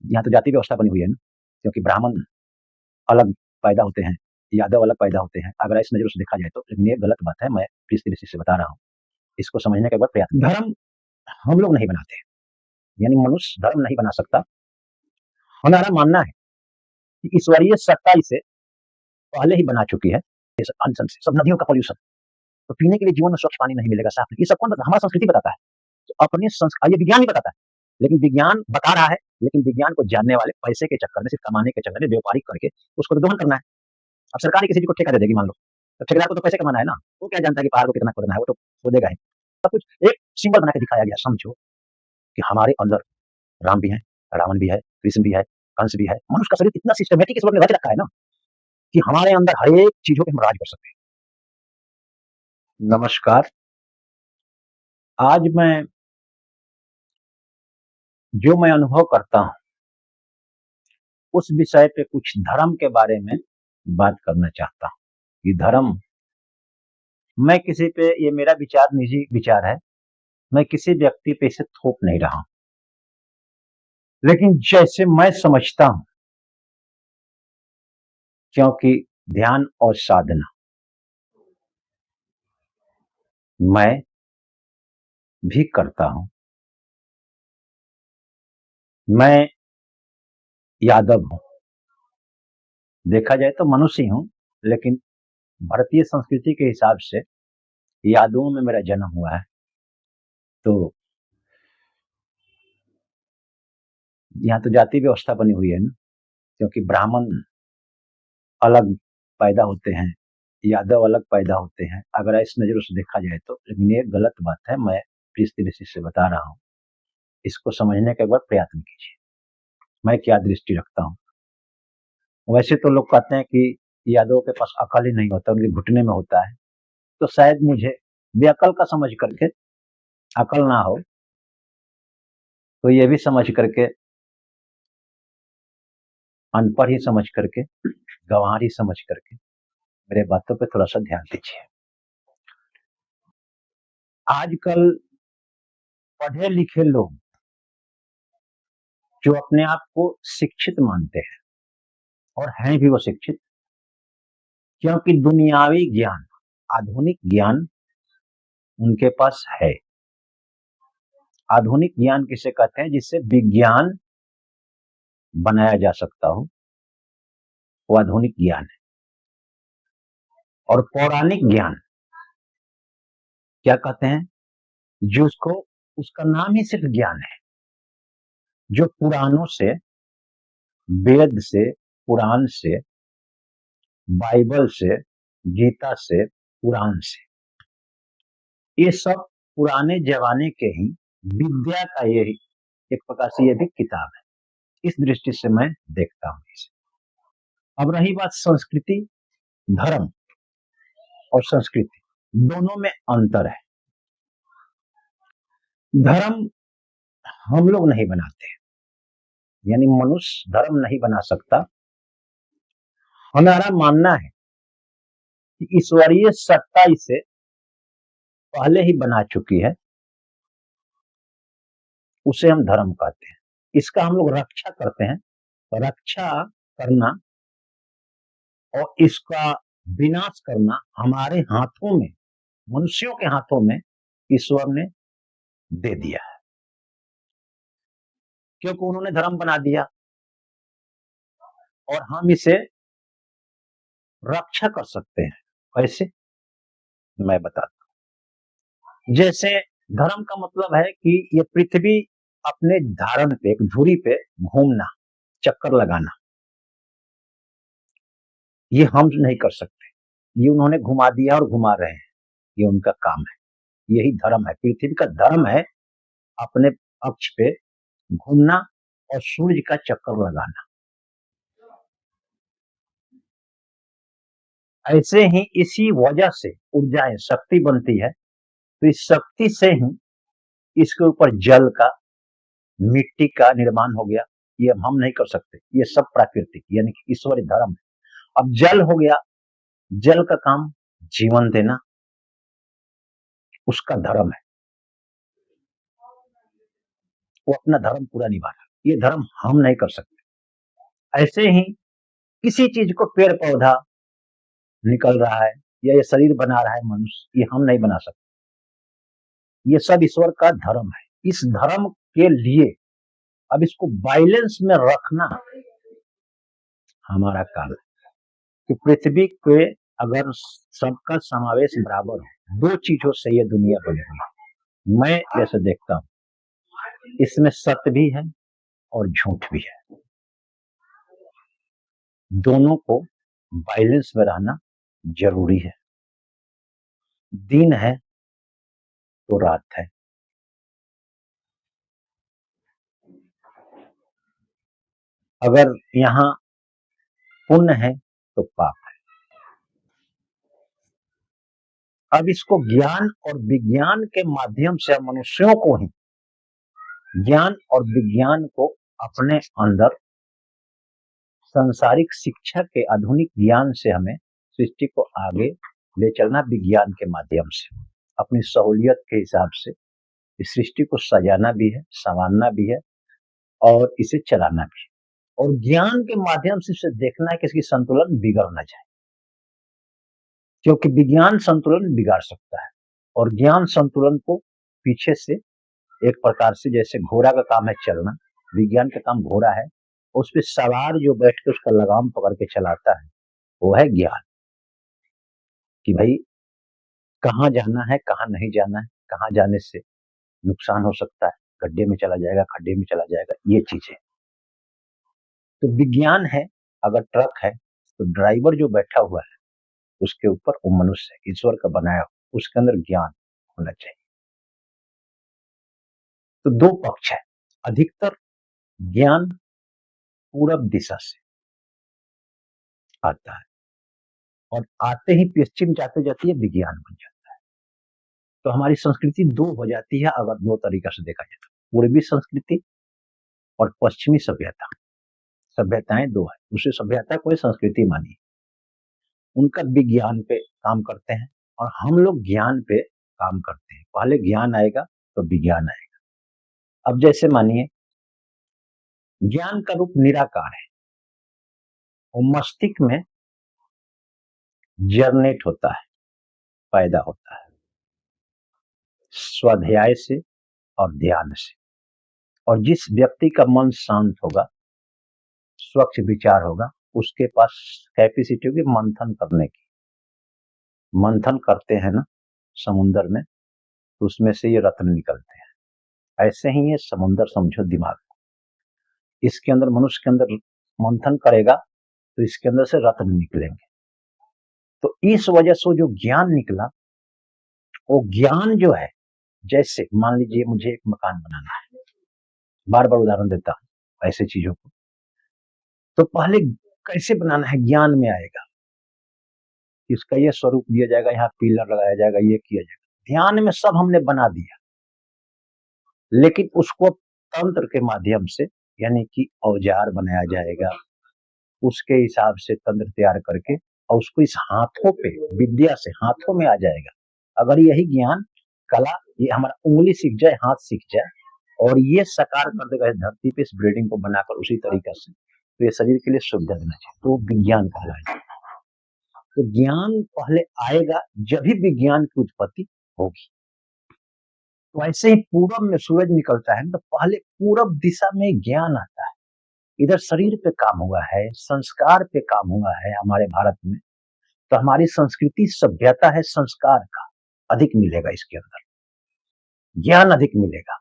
यहाँ तो जाति व्यवस्था बनी हुई है ना, क्योंकि ब्राह्मण अलग पैदा होते हैं, यादव अलग पैदा होते हैं। अगर इस नज़र से देखा जाए तो, लेकिन ये गलत बात है। मैं इस दृष्टि से बता रहा हूँ, इसको समझने का एक बार प्रयास। धर्म हम लोग नहीं बनाते, यानी मनुष्य धर्म नहीं बना सकता। हमारा मानना है कि ईश्वरीय सत्ता इसे पहले ही बना चुकी है। अनशन से सब नदियों का पॉल्यूशन, तो पीने के लिए जीवन में स्वच्छ पानी नहीं मिलेगा, साफ नहीं। ये सब कौन बताता है? हमारा संस्कृति बताता है। तो अपने ये विज्ञान ही बताता है, लेकिन विज्ञान बता रहा है, लेकिन विज्ञान को जानने वाले पैसे के चक्कर में, सिर्फ कमाने के चक्कर में व्यापारिक करके उसको तो दोहन करना है। अब सरकार ही किसी चीज को ठेका दे देगी, मान लो, तो ठेकेदार को तो पैसे कमाना है ना। वो क्या जानता है कि पहाड़ को कितना खोदना है, वो तो खोदेगा ही। सब कुछ एक सिंबल बना के दिखाया गया। समझो कि हमारे अंदर राम भी है, रावण भी है, कृष्ण भी है, कंस भी है। मनुष्य का शरीर इतना सिस्टमेटिक इस वक्त में रच रखा है ना, कि हमारे अंदर हर एक चीजों पे हम राज कर सकते हैं। नमस्कार। आज जो मैं अनुभव करता हूँ उस विषय पे, कुछ धर्म के बारे में बात करना चाहता हूँ। कि धर्म, मैं किसी पे, ये मेरा विचार, निजी विचार है, मैं किसी व्यक्ति पे इसे थोप नहीं रहा हूं, लेकिन जैसे मैं समझता हूं, क्योंकि ध्यान और साधना मैं भी करता हूं। मैं यादव हूं, देखा जाए तो मनुष्य ही हूं, लेकिन भारतीय संस्कृति के हिसाब से यादवों में मेरा जन्म हुआ है। तो यहाँ तो जाति व्यवस्था बनी हुई है ना, क्योंकि ब्राह्मण अलग पैदा होते हैं, यादव अलग पैदा होते हैं। अगर इस नजरों से देखा जाए तो, लेकिन ये गलत बात है। मैं इस दृष्टि से बता रहा हूँ, इसको समझने का एक बार प्रयास कीजिए। मैं क्या दृष्टि रखता हूँ। वैसे तो लोग कहते हैं कि यादवों के पास अकल ही नहीं होता, उनके घुटने में होता है। तो शायद मुझे बेअकल का समझ करके, अकल ना हो तो ये भी समझ करके, अनपढ़ ही समझ करके, गंवार ही समझ करके मेरे बातों पे थोड़ा सा ध्यान दीजिए। आजकल पढ़े लिखे लोग जो अपने आप को शिक्षित मानते हैं, और हैं भी वो शिक्षित, क्योंकि दुनियावी ज्ञान, आधुनिक ज्ञान उनके पास है। आधुनिक ज्ञान किसे कहते हैं? जिससे विज्ञान बनाया जा सकता हो, वो आधुनिक ज्ञान है। और पौराणिक ज्ञान क्या कहते हैं? जो उसको, उसका नाम ही सिर्फ ज्ञान है, जो पुराणों से, वेद से, पुराण से, बाइबल से, गीता से, पुराण से, ये सब पुराने जमाने के ही विद्या का ये एक प्रकार से ये भी किताब है। इस दृष्टि से मैं देखता हूं इसे। अब रही बात संस्कृति, धर्म और संस्कृति दोनों में अंतर है। धर्म हम लोग नहीं बनाते, यानी मनुष्य धर्म नहीं बना सकता। हमारा मानना है कि ईश्वरीय सत्ता इसे पहले ही बना चुकी है, उसे हम धर्म कहते हैं। इसका हम लोग रक्षा करते हैं। रक्षा करना और इसका विनाश करना हमारे हाथों में, मनुष्यों के हाथों में ईश्वर ने दे दिया है, क्योंकि उन्होंने धर्म बना दिया, और हम इसे रक्षा कर सकते हैं। कैसे? मैं बताता हूं। जैसे धर्म का मतलब है कि ये पृथ्वी अपने धारण पे, एक धुरी पे घूमना, चक्कर लगाना, ये हम नहीं कर सकते। ये उन्होंने घुमा दिया और घुमा रहे हैं, ये उनका काम है। यही धर्म है, पृथ्वी का धर्म है अपने अक्ष पे घूमना और सूर्य का चक्कर लगाना। ऐसे ही इसी वजह से ऊर्जाएं, शक्ति बनती है। तो इस शक्ति से ही इसके ऊपर जल का, मिट्टी का निर्माण हो गया। ये हम नहीं कर सकते, ये सब प्राकृतिक, यानी कि ईश्वरीय धर्म है। अब जल हो गया, जल का काम जीवन देना, उसका धर्म है, वो अपना धर्म पूरा निभा रहा है। ये धर्म हम नहीं कर सकते। ऐसे ही किसी चीज को पेड़ पौधा निकल रहा है या ये शरीर बना रहा है मनुष्य, ये हम नहीं बना सकते। ये सब ईश्वर का धर्म है। इस धर्म के लिए अब इसको बैलेंस में रखना हमारा काम है कि पृथ्वी पे अगर सबका समावेश बराबर हो, दो चीजों से ये दुनिया बनी हुई है। मैं जैसे देखता हूँ इसमें सत्य भी है और झूठ भी है। दोनों को बैलेंस में रहना जरूरी है। दिन है तो रात है। अगर यहाँ पुण्य है तो पाप है। अब इसको ज्ञान और विज्ञान के माध्यम से मनुष्यों को ही ज्ञान और विज्ञान को अपने अंदर सांसारिक शिक्षा के आधुनिक ज्ञान से हमें सृष्टि को आगे ले चलना, विज्ञान के माध्यम से अपनी सहूलियत के हिसाब से इस सृष्टि को सजाना भी है, संवारना भी है और इसे चलाना भी है। और ज्ञान के माध्यम से इसे देखना है कि इसकी संतुलन बिगड़ ना जाए, क्योंकि विज्ञान संतुलन बिगाड़ सकता है और ज्ञान संतुलन को पीछे से एक प्रकार से, जैसे घोड़ा का काम है चलना, विज्ञान का काम घोड़ा है, उस पर सवार जो बैठ के उसका लगाम पकड़ के चलाता है वो है ज्ञान। कि भाई कहाँ जाना है, कहाँ नहीं जाना है, कहाँ जाने से नुकसान हो सकता है, गड्ढे में चला जाएगा, खड्डे में चला जाएगा, ये चीजें। तो विज्ञान है, अगर ट्रक है तो ड्राइवर जो बैठा हुआ है उसके ऊपर वो मनुष्य है, ईश्वर का बनाया हुआ, उसके अंदर ज्ञान होना चाहिए। तो दो पक्ष है। अधिकतर ज्ञान पूरब दिशा से आता है और आते ही पश्चिम जाते जाते ये विज्ञान बन जाता है। तो हमारी संस्कृति दो हो जाती है अगर दो तरीका से देखा जाए तो, पूर्वी संस्कृति और पश्चिमी सभ्यता। सभ्यताएं दो है, दूसरी सभ्यता कोई संस्कृति मानी, उनका विज्ञान पे काम करते हैं और हम लोग ज्ञान पे काम करते हैं। पहले ज्ञान आएगा तो विज्ञान आएगा। अब जैसे मानिए ज्ञान का रूप निराकार है, वो मस्तिष्क में जर्नेट होता है, पैदा होता है स्वाध्याय से और ध्यान से। और जिस व्यक्ति का मन शांत होगा, स्वच्छ विचार होगा, उसके पास कैपेसिटी होगी मंथन करने की। मंथन करते हैं ना समुन्दर में, तो उसमें से ये रत्न निकलते हैं। ऐसे ही ये समुन्दर समझो दिमाग, इसके अंदर मनुष्य के अंदर मंथन करेगा तो इसके अंदर से रत्न निकलेंगे। तो इस वजह से जो ज्ञान निकला, वो ज्ञान जो है, जैसे मान लीजिए मुझे एक मकान बनाना है, बार बार उदाहरण देता हूं ऐसे चीजों को, तो पहले कैसे बनाना है ज्ञान में आएगा, इसका ये स्वरूप दिया जाएगा, यहाँ पिलर लगाया जाएगा, ये किया जाएगा, ध्यान में सब हमने बना दिया। लेकिन उसको तंत्र के माध्यम से, यानी कि औजार बनाया जाएगा, उसके हिसाब से तंत्र तैयार करके और उसको इस हाथों पे विद्या से हाथों में आ जाएगा। अगर यही ज्ञान कला ये हमारा उंगली सीख जाए, हाथ सीख जाए और ये साकार कर देगा इस धरती पे, इस बिल्डिंग को बनाकर उसी तरीके से, तो ये शरीर के लिए सुविधा देना चाहिए, तो विज्ञान कहलाएगा। तो ज्ञान पहले आएगा जब ही विज्ञान की उत्पत्ति होगी। तो ऐसे ही पूरब में सूरज निकलता है तो पहले पूरब दिशा में ज्ञान आता है। इधर शरीर पे काम हुआ है, संस्कार पे काम हुआ है हमारे भारत में, तो हमारी संस्कृति सभ्यता है संस्कार का, अधिक मिलेगा इसके अंदर, ज्ञान अधिक मिलेगा।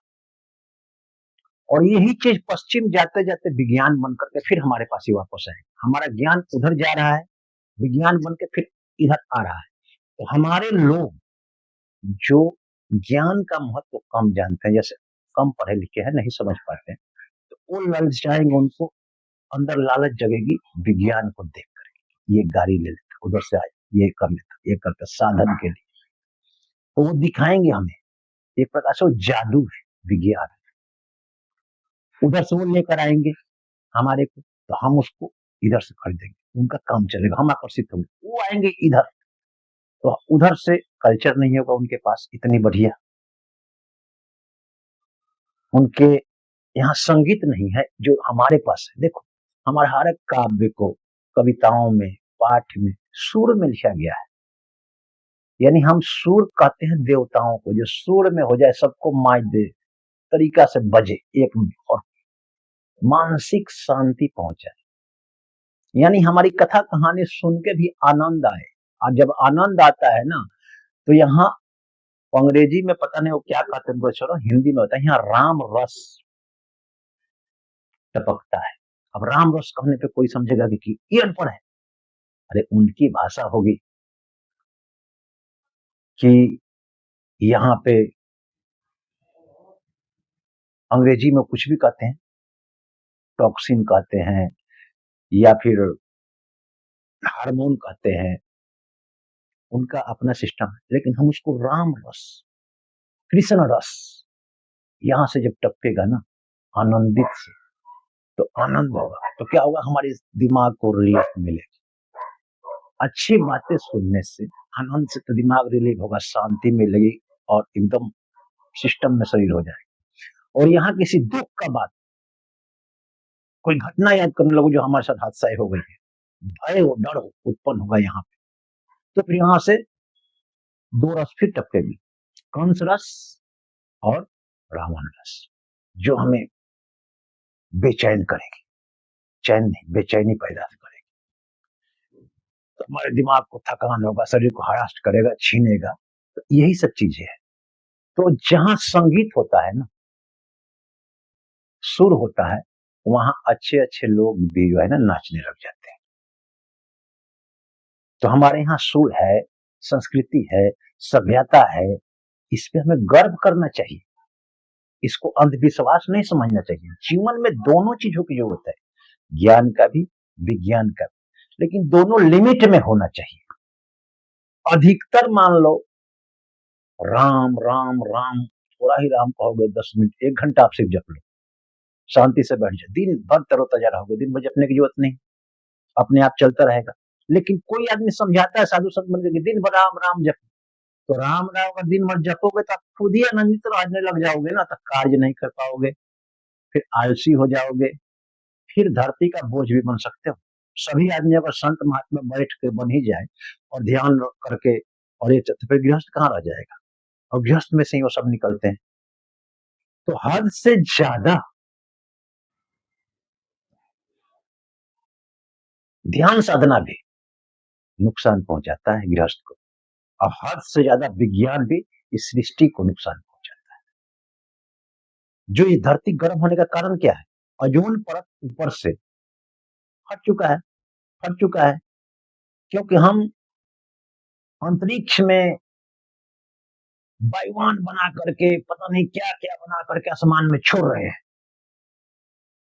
और यही चीज पश्चिम जाते जाते विज्ञान बन करके फिर हमारे पास ही वापस आएगा। हमारा ज्ञान उधर जा रहा है, विज्ञान बन के फिर इधर आ रहा है। तो हमारे लोग जो ज्ञान का महत्व कम जानते हैं, जैसे कम पढ़े लिखे हैं, नहीं समझ पाते हैं, तो वो ललचाएंगे, उनको अंदर लालच जगेगी विज्ञान को देख कर, ये गाड़ी ले लेता, उधर से आए, ये कर लेता, ये करता साधन के लिए, तो वो दिखाएंगे हमें, एक प्रकार से वो जादू है विज्ञान। उधर से वो लेकर आएंगे हमारे को, तो हम उसको इधर से खरीदेंगे, उनका काम चलेगा, हम आकर्षित होंगे, वो आएंगे इधर, तो उधर से कल्चर नहीं होगा उनके पास इतनी बढ़िया, उनके यहाँ संगीत नहीं है जो हमारे पास है। देखो, हमारे हर एक काव्य को कविताओं में, पाठ में, सुर में लिखा गया है। यानी हम सुर कहते हैं देवताओं को, जो सुर में हो जाए, सबको माज दे, तरीका से बजे एक में और मानसिक शांति पहुंच जाए। यानी हमारी कथा कहानी सुन के भी आनंद आए। और जब आनंद आता है ना, तो यहाँ अंग्रेजी में पता नहीं वो क्या कहते हैं, छोड़ो, हिंदी में होता है, यहाँ राम रस टपकता है। अब राम रस कहने पे कोई समझेगा कि ये अनपढ़ है। अरे उनकी भाषा होगी कि यहाँ पे अंग्रेजी में कुछ भी कहते हैं, टॉक्सिन कहते हैं या फिर हार्मोन कहते हैं, उनका अपना सिस्टम है। लेकिन हम उसको राम रस, कृष्ण रस यहां से जब टपकेगा ना आनंदित से, तो आनंद होगा। तो क्या होगा, हमारे दिमाग को रिलीफ मिलेगी। अच्छी बातें सुनने से आनंद से तो दिमाग रिलीफ होगा, शांति मिलेगी और एकदम सिस्टम में शरीर हो जाएगा। और यहाँ किसी दुख का बात, कोई घटना याद करने लगो जो हमारे साथ हादसा हो गई है, भय हो, डर हो उत्पन्न होगा यहाँ पे, तो फिर यहाँ से दो रस फिर टपकेगी, कंस रस और रावण रस, जो हमें बेचैन करेगी। चैन नहीं, बेचैनी पैदा करेगी। तो हमारे दिमाग को थकान होगा, शरीर को हरास करेगा, छीनेगा। तो यही सब चीजें है। तो जहां संगीत होता है ना, सुर होता है, वहां अच्छे अच्छे लोग भी जो है ना नाचने लग जाते हैं। तो हमारे यहाँ सुर है, संस्कृति है, सभ्यता है, इस पे हमें गर्व करना चाहिए। इसको अंधविश्वास नहीं समझना चाहिए। जीवन में दोनों चीजों की जरूरत है, ज्ञान का भी, विज्ञान का भी, लेकिन दोनों लिमिट में होना चाहिए। अधिकतर मान लो राम राम राम, थोड़ा ही राम कहोगे 10 मिनट, 1 घंटा आप सिर्फ जप लो, शांति से बैठ जाए, दिन भर तरोताजा रहोगे, दिन भर जपने की जरूरत नहीं, अपने आप चलता रहेगा। लेकिन कोई आदमी समझाता है साधु संत बन के दिन भर राम राम जप, तो राम राम अगर दिन भर जपोगे तो आप खुद ही आनंदित रहने लग जाओगे ना, तो कार्य नहीं कर पाओगे, फिर आलसी हो जाओगे, फिर धरती का बोझ भी बन सकते हो। सभी आदमी अगर संत महात्मा बैठ के बन ही जाए और ध्यान करके, और ये तो फिर गृहस्थ कहाँ रह जाएगा, और गृहस्थ में से ही वो सब निकलते हैं। तो हद से ज्यादा ध्यान साधना भी नुकसान पहुंचाता है गृहस्थ को, और हद से ज्यादा विज्ञान भी इस सृष्टि को नुकसान पहुंचाता है। जो ये धरती गर्म होने का कारण क्या है, ओजोन परत ऊपर से फट चुका है, फट चुका है, क्योंकि हम अंतरिक्ष में बाईवान बना करके, पता नहीं क्या क्या बना करके आसमान में छोड़ रहे हैं।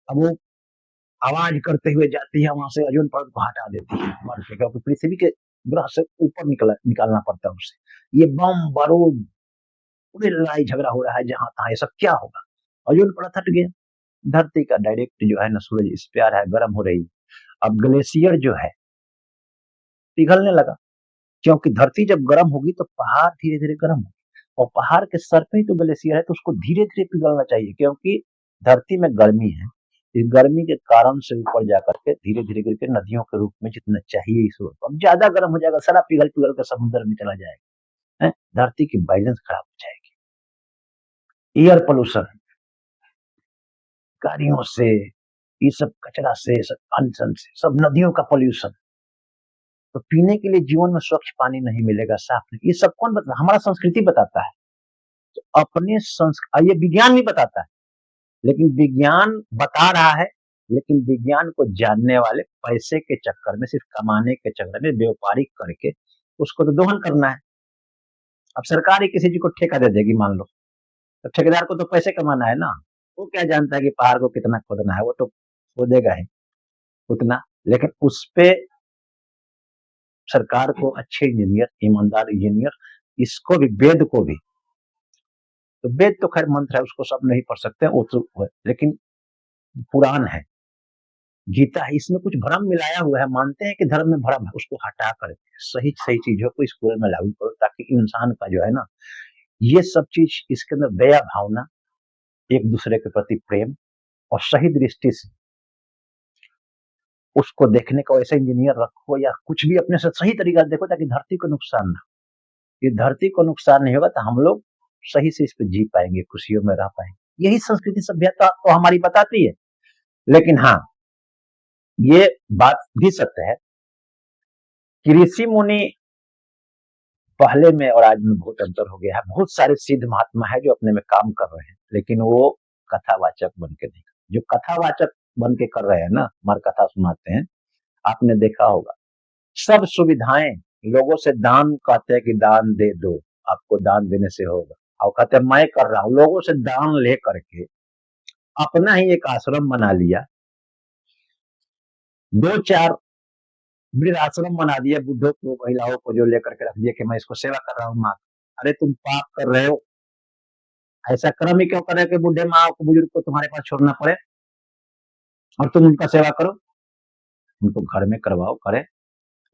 अब वो आवाज करते हुए जाती है, वहां से ओजोन परत को हटा देती है, क्योंकि पृथ्वी के ग्रह से ऊपर निकालना पड़ता है उससे। ये बम बारूद, पूरी लड़ाई झगड़ा हो रहा है जहां तहां, ये सब क्या होगा, ओजोन परत हट गया, धरती का डायरेक्ट जो है ना सूरज इस पे आ रहा है, गर्म हो रही है। अब ग्लेशियर जो है पिघलने लगा, क्योंकि धरती जब गर्म होगी तो पहाड़ धीरे धीरे गर्म होगी, और पहाड़ के सर पे ही तो ग्लेशियर है, तो उसको धीरे धीरे पिघलना चाहिए, क्योंकि धरती में गर्मी है। इस गर्मी के कारण से ऊपर जाकर के धीरे धीरे करके नदियों के रूप में जितना चाहिए इस वक्त, अब ज्यादा गर्म हो जाएगा, सारा पिघल पिघल कर समुद्र में चला जाएगा, है? धरती की बैलेंस खराब हो जाएगी। एयर पोल्यूशन, गाड़ियों से, ये सब कचरा से, सब अनसन से, सब नदियों का पोल्यूशन, तो पीने के लिए जीवन में स्वच्छ पानी नहीं मिलेगा, साफ नहीं। ये सब कौन बता, हमारा संस्कृति बताता है। तो अपने ये विज्ञान भी बताता है, लेकिन विज्ञान बता रहा है, लेकिन विज्ञान को जानने वाले पैसे के चक्कर में, सिर्फ कमाने के चक्कर में व्यापारिक करके उसको तो दोहन करना है। अब सरकार ही किसी चीज को ठेका दे देगी मान लो, तो ठेकेदार को तो पैसे कमाना है ना, वो क्या जानता है कि पहाड़ को कितना खोदना है, वो तो खोदेगा ही उतना। लेकिन उस पे सरकार को अच्छे इंजीनियर, ईमानदार इंजीनियर, इसको भी, वेद को भी, तो वेद तो खैर मंत्र है, उसको सब नहीं पढ़ सकते, वो तो है, लेकिन पुराण है, गीता है, इसमें कुछ भ्रम मिलाया हुआ है, मानते हैं कि धर्म में भ्रम है, उसको हटा कर सही सही चीजों को स्कूल में लागू करो, ताकि इंसान का जो है ना, ये सब चीज, इसके अंदर दया भावना, एक दूसरे के प्रति प्रेम, और सही दृष्टि से उसको देखने का ऐसा इंजीनियर रखो या कुछ भी अपने से सही तरीका से देखो ताकि धरती को नुकसान ना हो। ये धरती को नुकसान नहीं होगा तो हम लोग सही से इस पे जी पाएंगे, खुशियों में रह पाएंगे। यही संस्कृति सभ्यता तो हमारी बताती है। लेकिन हाँ, ये बात भी सत्य है कि ऋषि मुनि पहले में और आज में बहुत अंतर हो गया है। बहुत सारे सिद्ध महात्मा है जो अपने में काम कर रहे हैं, लेकिन वो कथावाचक बन के नहीं। जो कथावाचक बन के कर रहे हैं ना, हमारे कथा सुनाते हैं, आपने देखा होगा सब सुविधाएं लोगों से दान कहते हैं कि दान दे दो, आपको दान देने से होगा, और कहते हैं मैं कर रहा हूं, लोगों से दान ले करके अपना ही एक आश्रम बना लिया, 2-4 वृद्धाश्रम बना दिया, बुद्धों को महिलाओं को जो लेकर के रख दिया कि मैं इसको सेवा कर रहा हूँ माँ। अरे तुम पाप कर रहे हो, ऐसा कर्म ही क्यों करे कि बुढ़े माँ को बुजुर्ग को तुम्हारे पास छोड़ना पड़े और तुम उनका सेवा करो, उनको घर में करवाओ करे।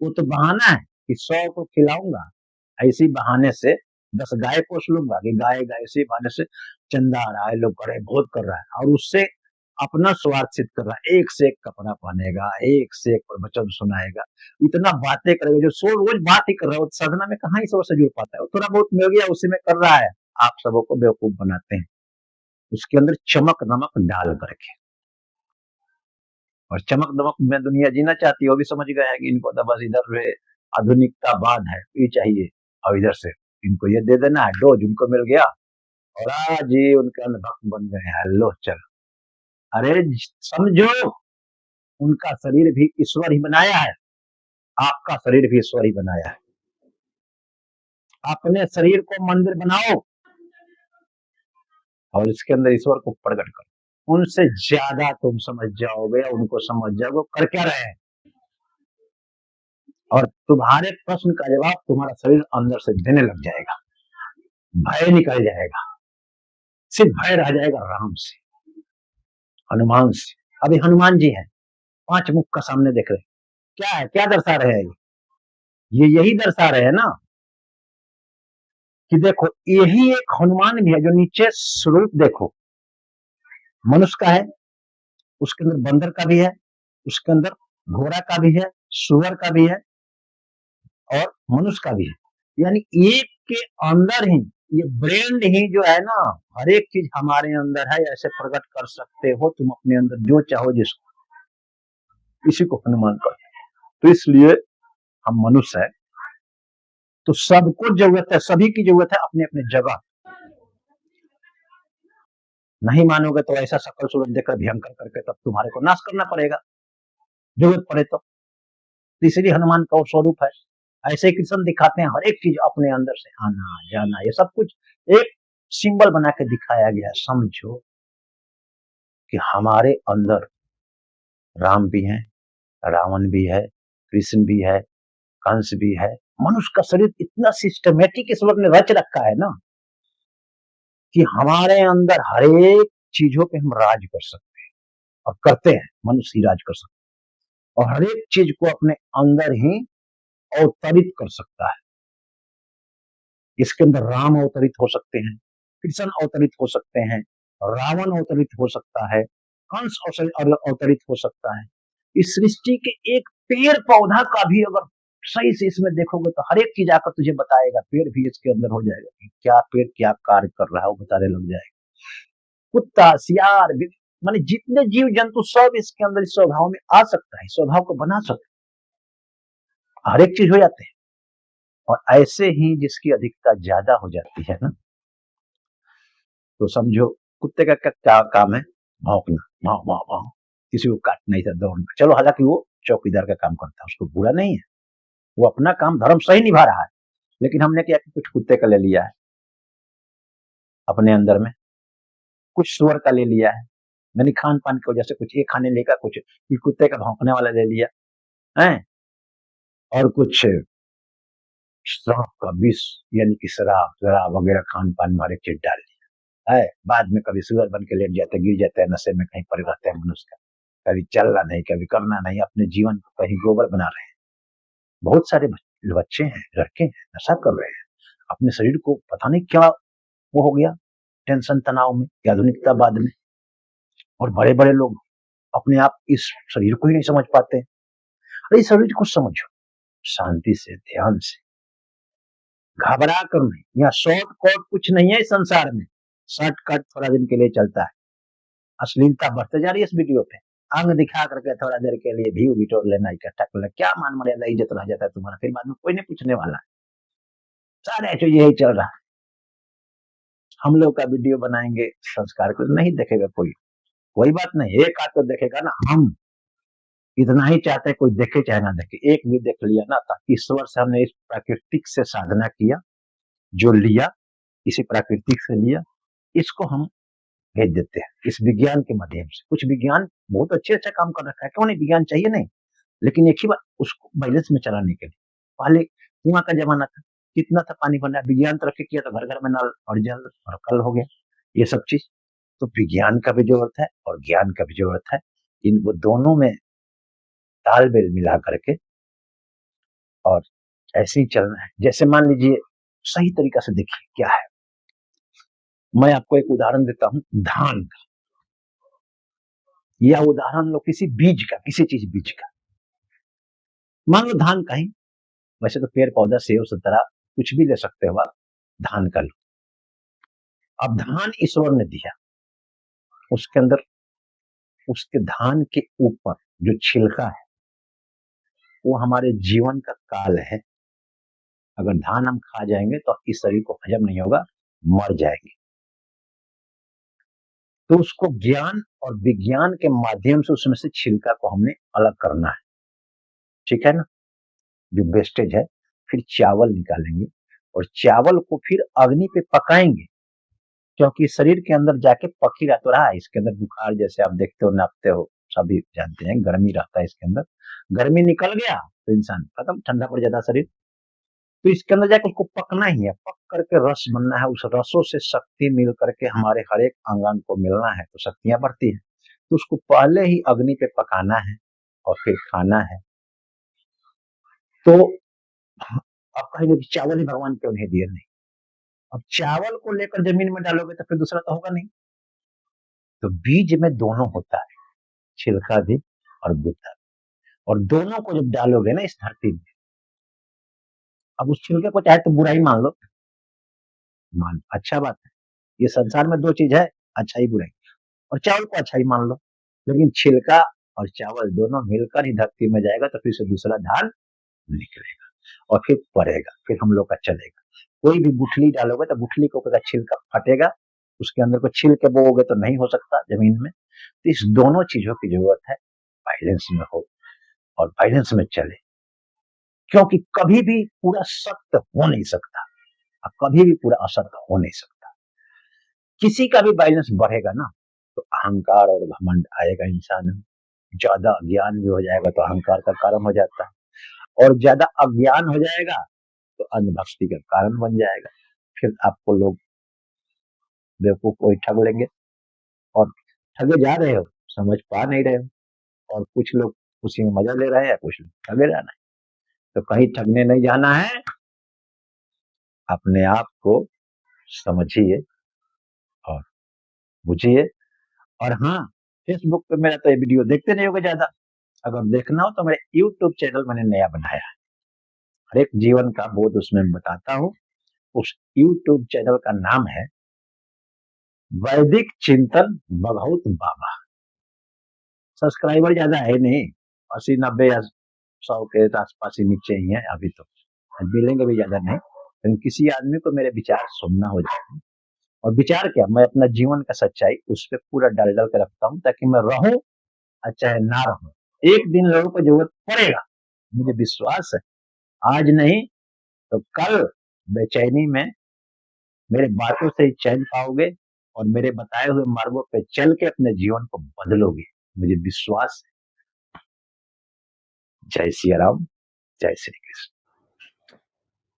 वो तो बहाना है कि 100 को खिलाऊंगा, ऐसी बहाने से 10 गाय पोस लूंगा कि गाय गाय, इसी बहाने से चंदा आ रहा है, लोग करे बहुत कर रहा है और उससे अपना स्वार्थ सिद्ध कर रहा है। एक से एक कपड़ा पहनेगा, एक से एक प्रवचन सुनाएगा, इतना बातें करेगा, जो सो रोज बात ही कर रहा है, वो साधना में कहाँ इस से जुड़ पाता है। वो थोड़ा बहुत मिल गया उसी में कर रहा है, आप सबों को बेवकूफ बनाते हैं उसके अंदर चमक नमक डाल करके। और चमक दमक में दुनिया जीना चाहती है, वो भी समझ गए हैं कि इनको तो बस इधर से आधुनिकतावाद है, ये चाहिए, और इधर से इनको ये दे देना है, डोज उनको मिल गया और आज ये उनके अंदर भक्त बन गए हैं। लो चल, अरे समझो, उनका शरीर भी ईश्वर ही बनाया है, आपका शरीर भी ईश्वर ही बनाया है। अपने शरीर को मंदिर बनाओ और इसके अंदर ईश्वर को प्रकट करो। उनसे ज्यादा तुम समझ जाओगे, उनको समझ जाओगे कर क्या रहे हैं, और तुम्हारे प्रश्न का जवाब तुम्हारा शरीर अंदर से देने लग जाएगा, भय निकल जाएगा, सिर्फ भय रह जाएगा राम से, हनुमान से। अभी हनुमान जी हैं, 5 मुख का सामने देख रहे हैं, क्या है, क्या दर्शा रहे हैं, ये यही दर्शा रहे हैं ना कि देखो यही एक हनुमान भी है जो नीचे स्वरूप देखो मनुष्य का है, उसके अंदर बंदर का भी है, उसके अंदर घोड़ा का भी है, सुअर का भी है और मनुष्य का भी है। यानी एक के अंदर ही ये ब्रेन ही जो है ना, हर एक चीज हमारे अंदर है, ऐसे प्रकट कर सकते हो तुम अपने अंदर जो चाहो जिसको, इसी को हनुमान कहते हैं। तो इसलिए हम मनुष्य है तो सबको जरूरत है, सभी की जरूरत है अपने अपने जगह। नहीं मानोगे तो ऐसा सकल सूरत देखकर भयंकर करके तब तुम्हारे को नाश करना पड़ेगा जरूरत पड़े तो। इसलिए हनुमान का स्वरूप है, ऐसे कृष्ण दिखाते हैं हर एक चीज अपने अंदर से आना जाना, ये सब कुछ एक सिंबल बना के दिखाया गया। समझो कि हमारे अंदर राम भी है, रावण भी है, कृष्ण भी है, कंस भी है। मनुष्य का शरीर इतना सिस्टमेटिक ईश्वर ने रच रखा है ना कि हमारे अंदर हर एक चीजों पे हम राज कर सकते हैं और करते हैं, मनुष्य ही राज कर सकते हैं और हर एक चीज को अपने अंदर ही अवतरित कर सकता है। इसके अंदर राम अवतरित हो सकते हैं, कृष्ण अवतरित हो सकते हैं, रावण अवतरित हो सकता है, कंस अवतरित हो सकता है। इस सृष्टि के एक पेड़ पौधा का भी अगर सही से इसमें देखोगे तो हर एक चीज आकर तुझे बताएगा, पेड़ भी इसके अंदर हो जाएगा कि क्या पेड़ क्या कार्य कर रहा है, वो बताने लग जाएगा। कुत्ता, सियार, माने जितने जीव जंतु सब इसके अंदर इस स्वभाव में आ सकता है, स्वभाव को बना सकता है, हर एक चीज हो जाते हैं। और ऐसे ही जिसकी अधिकता ज्यादा हो जाती है ना, तो समझो कुत्ते का क्या काम है, भौंकना, भाव भाव भाव, किसी को काटना, इधर दौड़ना। चलो हालांकि वो चौकीदार का काम करता है, उसको बुरा नहीं है, वो अपना काम धर्म सही निभा रहा है। लेकिन हमने क्या कुछ कुत्ते का ले लिया है अपने अंदर में, कुछ सुअर का ले लिया है, यानी खान पान की वजह से कुछ ये खाने लेकर कुछ कुत्ते का भौंकने वाला ले लिया है, और कुछ शराब का विष यानी कि शराब शराब वगैरह खान पान में हर एक चीज डाल दिया है। बाद में कभी सुअर बन के लेट जाते, गिर जाते हैं, नशे में कहीं पड़े रहते हैं मनुष्य का, कभी चलना नहीं, कभी करना नहीं, अपने जीवन को कहीं गोबर बना रहे हैं। बहुत सारे बच्चे हैं, लड़के हैं, नशा कर रहे हैं, अपने शरीर को पता नहीं क्या वो हो गया, टेंशन तनाव में, आधुनिकतावाद में। और बड़े-बड़े लोग अपने आप इस शरीर को ही नहीं समझ पाते। अरे इस शरीर को समझो, शांति से, ध्यान से, घबरा कर नहीं। यहाँ शॉर्टकट कुछ नहीं है इस संसार में। शॉर्टकट थोड़ा दिन के लिए चलता है। अश्लीलता बढ़ते जा रही है इस वीडियो पे। अंग दिखा करके थोड़ा देर के लिए व्यू बिटोर लेना, इकट्ठा कर लेना, क्या मान मर्यादा इज्जत रह जाता है तुम्हारा, फिर बाद में कोई नहीं पूछने वाला है। सारे तो यही चल रहा है। हम लोग का वीडियो बनाएंगे संस्कार को नहीं देखेगा कोई, कोई बात नहीं, एक आध तो देखेगा ना। हम इतना ही चाहते हैं कोई देखे चाहे ना देखे, एक भी देख लिया ना था। ईश्वर से हमने इस प्राकृतिक से साधना किया, जो लिया इसी प्राकृतिक से लिया, इसको हम भेज देते हैं इस विज्ञान के माध्यम से। कुछ विज्ञान बहुत अच्छे अच्छा काम कर रखा है, क्यों नहीं, विज्ञान चाहिए नहीं, लेकिन एक ही बात, उसको बैलेंस में चलाने के लिए। पहले कुआं का जमाना था, कितना था पानी बना, विज्ञान तरक्की किया तो घर घर में नल और जल और कल हो गया ये सब चीज। तो विज्ञान का भी जरूरत है और ज्ञान का भी जरूरत है। इन वो दोनों में तालमेल मिला करके और ऐसे ही चलना है। जैसे मान लीजिए, सही तरीका से देखिए क्या है, मैं आपको एक उदाहरण देता हूं धान का, या उदाहरण लो किसी बीज का, किसी चीज बीज का, मान लो धान का ही। वैसे तो पेड़ पौधा सेव संतरा कुछ भी ले सकते हो आप, धान का लो। अब धान ईश्वर ने दिया, उसके अंदर, उसके धान के ऊपर जो छिलका है वो हमारे जीवन का काल है। अगर धान हम खा जाएंगे तो इस शरीर को हजम नहीं होगा, मर जाएंगे। तो उसको ज्ञान और विज्ञान के माध्यम से उसमें से छिलका को हमने अलग करना है, ठीक है ना, जो वेस्टेज है। फिर चावल निकालेंगे और चावल को फिर अग्नि पे पकाएंगे, क्योंकि शरीर के अंदर जाके पक ही रहा तो रहा है। इसके अंदर बुखार जैसे आप देखते हो, नापते हो, सभी जानते हैं, गर्मी रहता है इसके अंदर। गर्मी निकल गया तो इंसान खत्म, ठंडा पड़ जाता है शरीर। तो इसके अंदर जाकर उसको पकना ही है, पक करके रस बनना है। उस रसों से शक्ति मिल करके हमारे हर एक अंगांग को मिलना है, तो शक्तियां बढ़ती है। तो उसको पहले ही अग्नि पे पकाना है और फिर खाना है। तो अब कहेंगे कि चावल ही भगवान क्यों नहीं दिए, नहीं। अब चावल को लेकर जमीन में डालोगे तो फिर दूसरा तो होगा नहीं। तो बीज में दोनों होता है, छिलका भी और गुद्दा भी। और दोनों को जब डालोगे ना इस धरती में, अब उस छिलके को चाहे तो बुराई मान लो, मान अच्छा बात है, ये संसार में दो चीज है, अच्छाई बुराई। और चावल को अच्छाई मान लो, लेकिन छिलका और चावल दोनों मिलकर ही धरती में जाएगा तो फिर से दूसरा धान निकलेगा और फिर पड़ेगा, फिर हम लोग का चलेगा। कोई भी गुठली डालोगे तो गुठली को छिलका फटेगा, उसके अंदर को छिल के बोओगे तो नहीं हो सकता जमीन में। तो इस दोनों चीजों की जरूरत है, बैलेंस में हो और बैलेंस में चले, क्योंकि कभी भी पूरा सत्य हो नहीं सकता और कभी भी पूरा असत्य हो नहीं सकता। किसी का भी बैलेंस बढ़ेगा ना तो अहंकार और घमंड आएगा इंसान में। ज्यादा ज्ञान भी हो जाएगा तो अहंकार का कारण हो जाता है, और ज्यादा अज्ञान हो जाएगा तो अंधभक्ति का कारण बन जाएगा। फिर आपको लोग बेवकूफ कोई ठग लेंगे, और ठगे जा रहे हो, समझ पा नहीं रहे हो, और कुछ लोग उसी में मजा ले रहे हैं, कुछ लोग ठगे जाना है। तो कहीं ठगने नहीं जाना है, अपने आप को समझिए और बुझिए। और हाँ, फेसबुक पे मेरा तो ये वीडियो देखते नहीं होगा ज्यादा, अगर देखना हो तो मेरे यूट्यूब चैनल मैंने नया बनाया है, हर एक जीवन का बोध उसमें बताता हूँ। उस यूट्यूब चैनल का नाम है वैदिक चिंतन बघौत बाबा। सब्सक्राइबर ज्यादा है नहीं, 80 90 या 100 के आसपास ही नीचे ही है अभी तो, मिलेंगे भी ज्यादा नहीं। लेकिन किसी आदमी को मेरे विचार सुनना हो जाए, और विचार क्या, मैं अपना जीवन का सच्चाई उस पर पूरा डाल डाल के रखता हूँ, ताकि मैं रहूं और चाहे ना रहूं, एक दिन लोगों को जरूरत पड़ेगा, मुझे विश्वास है। आज नहीं तो कल बेचैनी में मेरे बातों से ही चैन पाओगे और मेरे बताए हुए मार्गों पे चल के अपने जीवन को बदलोगे, मुझे विश्वास है। जय सिया राम, जय श्री कृष्ण।